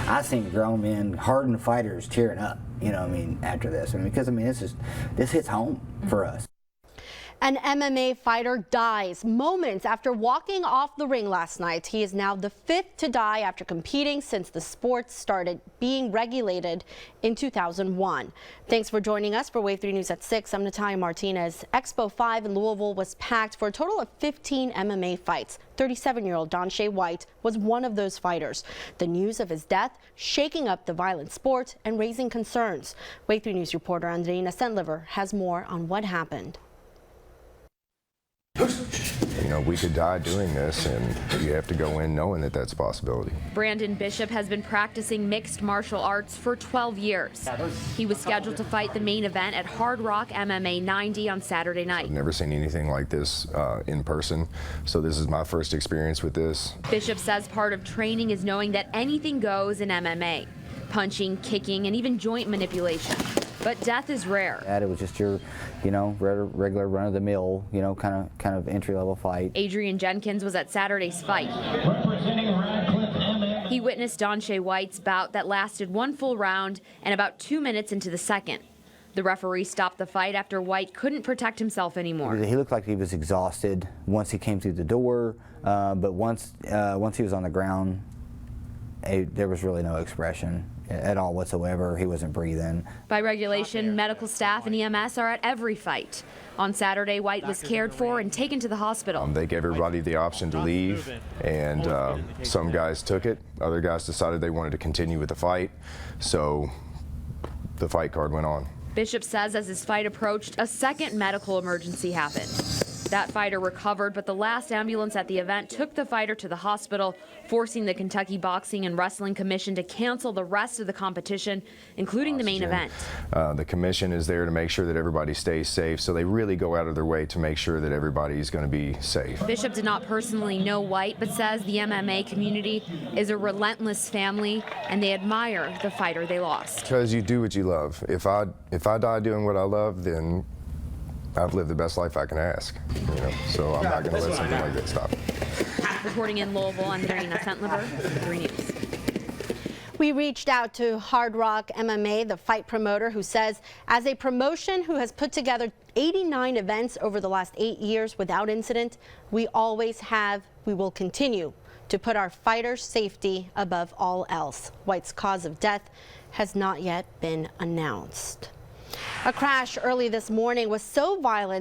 I seen grown men, hardened fighters tearing up, you know what I mean, after this. I mean, because, I mean, this hits home for us. An MMA fighter dies moments after walking off the ring last night. He is now the 5th to die after competing since the sport started being regulated in 2001. Thanks for joining us for Wave 3 News at 6. I'm Natalia Martinez. Expo 5 in Louisville was packed for a total of 15 MMA fights. 37-year-old Daunte White was one of those fighters. The news of his death shaking up the violent sport and raising concerns. Wave 3 News reporter Andreina Sentliver has more on what happened. You know, we could die doing this, and you have to go in knowing that that's a possibility. Brandon Bishop has been practicing mixed martial arts for 12 years. He was scheduled to fight the main event at Hard Rock MMA 90 on Saturday night. I've never seen anything like this in person, so this is my first experience with this. Bishop says part of training is knowing that anything goes in MMA. Punching, kicking, and even joint manipulation. But death is rare. It was just your, you know, regular run-of-the-mill, you know, kind of entry-level fight. Adrian Jenkins was at Saturday's fight. He witnessed Daunte White's bout that lasted one full round and about 2 minutes into the second. The referee stopped the fight after White couldn't protect himself anymore. He looked like he was exhausted once he came through the door, but once he was on the ground, there was really no expression at all whatsoever. He wasn't breathing. By regulation, medical staff and EMS are at every fight. On Saturday, White was cared for and taken to the hospital. They gave everybody the option to leave, and some guys took it. Other guys decided they wanted to continue with the fight, so the fight card went on. Bishop says as his fight approached, a second medical emergency happened. That fighter recovered, but the last ambulance at the event took the fighter to the hospital, forcing the Kentucky Boxing and Wrestling Commission to cancel the rest of the competition, including the main event. The commission is there to make sure that everybody stays safe, so they really go out of their way to make sure that everybody's going to be safe. Bishop did not personally know White, but says the MMA community is a relentless family, and they admire the fighter they lost. Because you do what you love. If I die doing what I love, then I've lived the best life I can ask, you know, so I'm not going to let something like that stop. Reporting in Louisville, I'm Andreina Sentliver, 3 News. We reached out to Hard Rock MMA, the fight promoter, who says as a promotion who has put together 89 events over the last 8 years without incident, we always have, we will continue to put our fighters' safety above all else. White's cause of death has not yet been announced. A crash early this morning was so violent